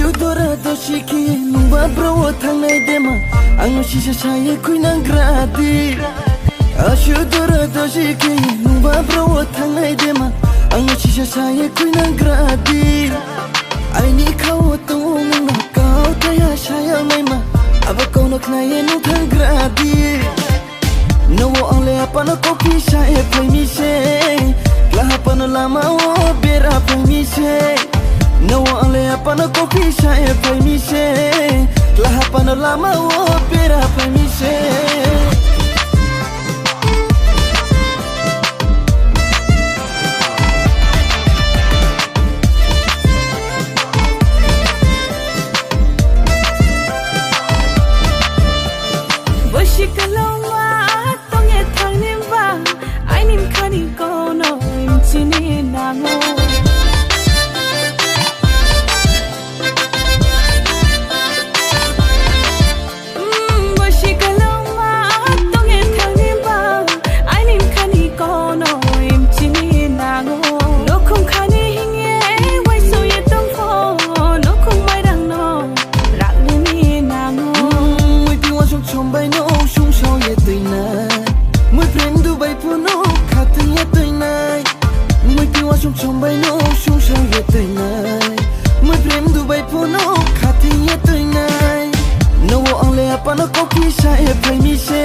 Ashudora doshiki nuba bro thangai dema anu shisha chaye kuina gradi Ashudora doshiki nuba bro thangai dema anu shisha chaye kuina gradi Aini khaw tu na kaw taya shaya maima aba kono knaye nu thang gradi No ole apana kopi shaye phai se la apana lama o bera phai se No ole apana kopi shaye phai se la apana lama o bera phai se Apana kopi shaye phai se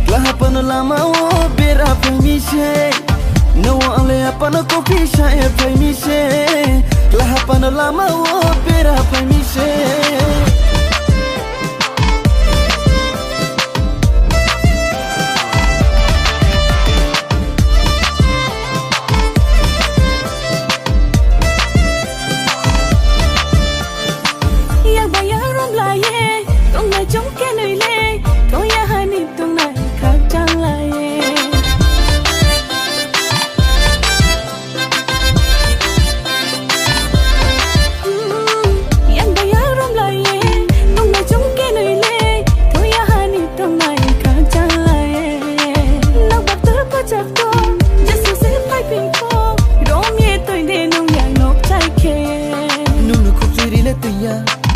la apana lama o bera phai se No ole apana kopi shaye phai se la apana lama o bera phai se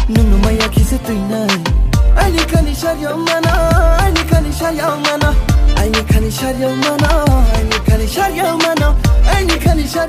Nung maya kise tuinai Aini kani sharyao mana Aini kani sharyao mana Aini kani sharyao mana Aini kani sharyao mana Aini kani sharyao